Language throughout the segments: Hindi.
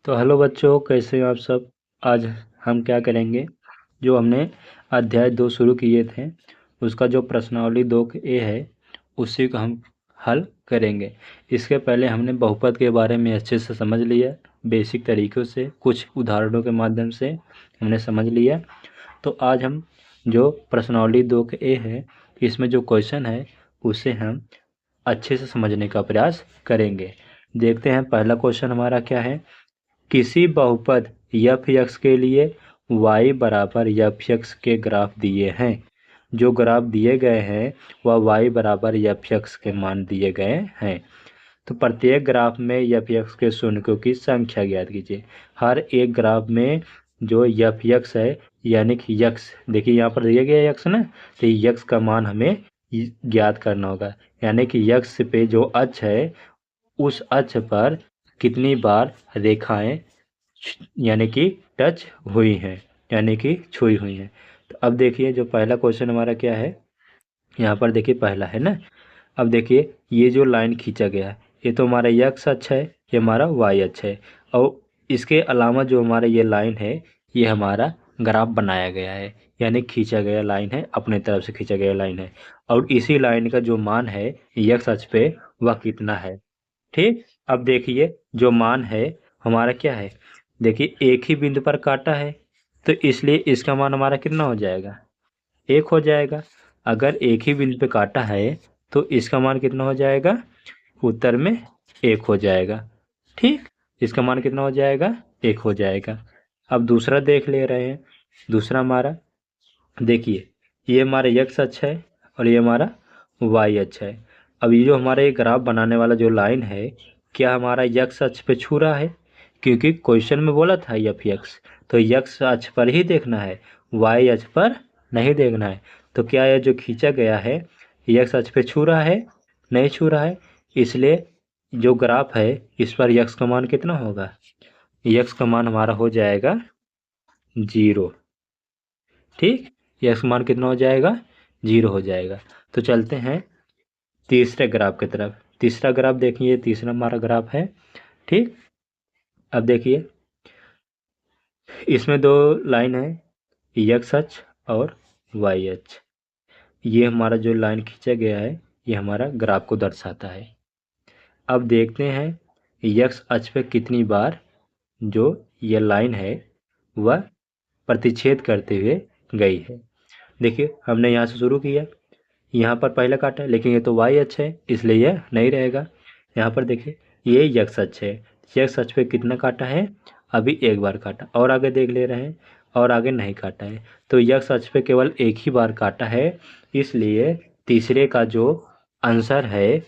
तो हेलो बच्चों, कैसे हो आप सब। आज हम क्या करेंगे, जो हमने अध्याय 2 शुरू किए थे उसका जो प्रश्नावली 2 है उसी को हम हल करेंगे। इसके पहले हमने बहुपद के बारे में अच्छे से समझ लिया, बेसिक तरीक़ों से कुछ उदाहरणों के माध्यम से हमने समझ लिया। तो आज हम जो प्रश्नावली 2 है इसमें जो क्वेश्चन है उसे हम अच्छे से समझने का प्रयास करेंगे। देखते हैं पहला क्वेश्चन हमारा क्या है। किसी बहुपद f(x) के लिए y बराबर f(x) के ग्राफ दिए हैं। जो ग्राफ दिए गए हैं वह y बराबर f(x) के मान दिए गए हैं। तो प्रत्येक ग्राफ में f(x) के शून्यों की संख्या ज्ञात कीजिए। हर एक ग्राफ में जो f(x) है यानी कि x, देखिए यहाँ पर दिया गया x ना, तो x का मान हमें ज्ञात करना होगा। यानी कि x पे जो अक्ष है उस अक्ष पर कितनी बार रेखाएं यानी कि टच हुई हैं, यानी कि छुई हुई हैं। तो अब देखिए जो पहला क्वेश्चन हमारा क्या है, यहाँ पर देखिए पहला है ना। अब देखिए ये जो लाइन खींचा गया है ये तो हमारा x अक्ष है, ये हमारा y अक्ष है, और इसके अलावा जो हमारा ये लाइन है ये हमारा ग्राफ बनाया गया है, यानी खींचा गया लाइन है, अपने तरफ से खींचा गया लाइन है। और इसी लाइन का जो मान है x अक्ष पे वह कितना है। ठीक, अब देखिए जो मान है हमारा क्या है, देखिए एक ही बिंदु पर काटा है तो इसलिए इसका मान हमारा कितना हो जाएगा, 1 हो जाएगा। अगर एक ही बिंदु पे काटा है तो इसका मान कितना हो जाएगा, उत्तर में 1 हो जाएगा। ठीक, इसका मान कितना हो जाएगा, 1 हो जाएगा। अब दूसरा देख ले रहे हैं। दूसरा हमारा देखिए ये हमारा x अक्ष है और ये हमारा y अक्ष है। अब ये जो हमारा ये ग्राफ बनाने वाला जो लाइन है क्या हमारा x अक्ष पे छू रहा है, क्योंकि क्वेश्चन में बोला था f(x), तो x अक्ष पर ही देखना है, y अक्ष पर नहीं देखना है। तो क्या यह जो खींचा गया है x अक्ष पे छू रहा है, नहीं छू रहा है, इसलिए जो ग्राफ है इस पर x का मान कितना होगा, x का मान हमारा हो जाएगा 0। ठीक, x का मान कितना हो जाएगा, 0 हो जाएगा। तो चलते हैं तीसरे ग्राफ की तरफ। तीसरा ग्राफ देखिए, तीसरा हमारा ग्राफ है। ठीक, अब देखिए इसमें 2 लाइन है, x अक्ष और y अक्ष। ये हमारा जो लाइन खींचा गया है ये हमारा ग्राफ को दर्शाता है। अब देखते हैं x अक्ष पे कितनी बार जो ये लाइन है वह प्रतिच्छेद करते हुए गई है। देखिए हमने यहाँ से शुरू किया, यहाँ पर पहले काटा है, लेकिन ये तो y अक्ष है इसलिए यह नहीं रहेगा। यहाँ पर देखिए ये x अक्ष है, x अक्ष पे कितना काटा है, अभी एक बार काटा, और आगे देख ले रहे हैं और आगे नहीं काटा है। तो x अक्ष पे केवल एक ही बार काटा है, इसलिए तीसरे का जो आंसर है,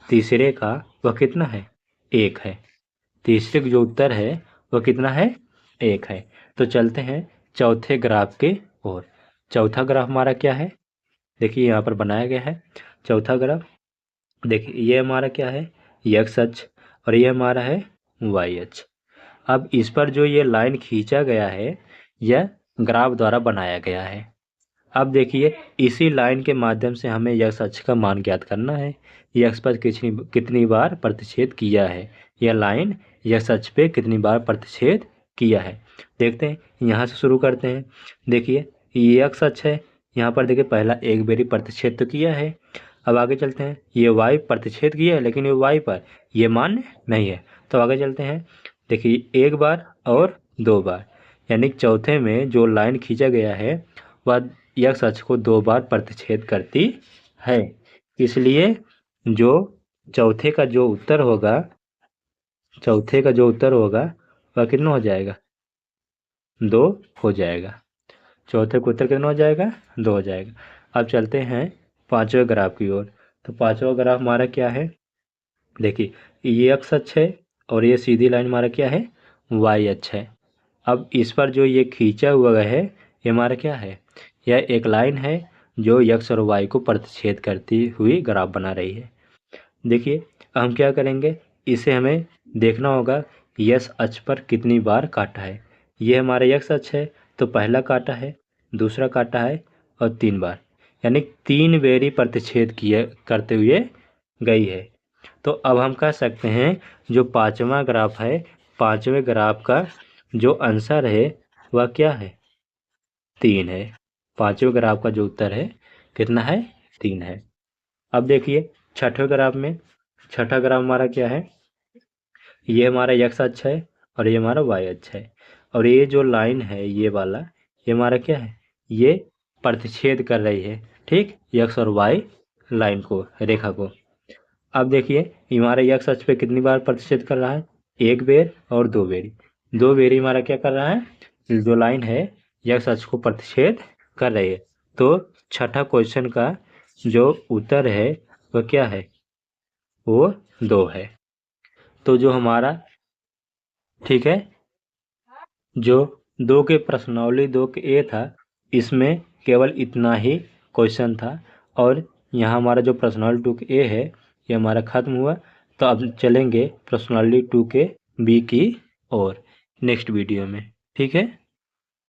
तीसरे का वह कितना है, 1 है। तीसरे का जो उत्तर है वह कितना है, 1 है। तो चलते हैं चौथे ग्राफ के ओर। चौथा ग्राफ हमारा क्या है, देखिए यहाँ पर बनाया गया है चौथा ग्राफ। देखिए ये हमारा क्या है, x अक्ष, और ये हमारा है y अक्ष। अब इस पर जो ये लाइन खींचा गया है यह ग्राफ द्वारा बनाया गया है। अब देखिए इसी लाइन के माध्यम से हमें x अक्ष का मान ज्ञात करना है, x पर कितनी बार प्रतिच्छेद किया है, यह लाइन x अक्ष पे कितनी बार प्रतिच्छेद किया है। देखते हैं, यहाँ से शुरू करते हैं। देखिए ये x अक्ष है, यहाँ पर देखिए पहला एक बेरी प्रतिच्छेद तो किया है। अब आगे चलते हैं, ये y प्रतिच्छेद किया है लेकिन ये y पर ये मान्य नहीं है। तो आगे चलते हैं, देखिए एक बार और 2 बार, यानी चौथे में जो लाइन खींचा गया है वह x अक्ष को 2 बार प्रतिच्छेद करती है। इसलिए जो चौथे का जो उत्तर होगा, चौथे का जो उत्तर होगा वह कितना हो जाएगा, 2 हो जाएगा। चौथे का उत्तर कितना हो जाएगा, 2 हो जाएगा। अब चलते हैं पांचवें ग्राफ की ओर। तो पांचवा ग्राफ हमारा क्या है, देखिए ये x अक्ष है और ये सीधी लाइन हमारा क्या है, y अक्ष है। अब इस पर जो ये खींचा हुआ है ये हमारा क्या है, यह एक लाइन है जो x और y को प्रतिच्छेद करती हुई ग्राफ बना रही है। देखिए हम क्या करेंगे, इसे हमें देखना होगा यस अक्ष पर कितनी बार काटा है। ये हमारा x अक्ष है तो पहला काटा है, दूसरा काटा है और 3 बार, यानी 3 बेरी प्रतिच्छेद किए करते हुए गई है। तो अब हम कह सकते हैं जो पांचवा ग्राफ है, पांचवें ग्राफ का जो आंसर है वह क्या है? 3 है। पांचवें ग्राफ का जो उत्तर है कितना है? 3 है। अब देखिए छठवें ग्राफ में, छठा ग्राफ हमारा क्या है? ये हमारा x अक्ष है और ये हमारा y अक्ष है, और ये जो लाइन है ये वाला, ये हमारा क्या है? ये प्रतिच्छेद कर रही है, ठीक, x और y लाइन को, रेखा को। अब देखिए हमारे x अक्ष पे कितनी बार प्रतिच्छेद कर रहा है? एक बेर और दो बेर। दो बेर हमारा क्या कर रहा है? जो लाइन है x अक्ष को प्रतिच्छेद कर रही है। तो छठा क्वेश्चन का जो उत्तर है वह क्या है? वो 2 है। तो जो हमारा, ठीक है, जो 2 के प्रश्नावली 2 के ए था, इसमें केवल इतना ही क्वेश्चन था, और यहाँ हमारा जो प्रश्नावली 2 के ए है ये हमारा खत्म हुआ। तो अब चलेंगे प्रश्नावली 2 के बी की और नेक्स्ट वीडियो में, ठीक है।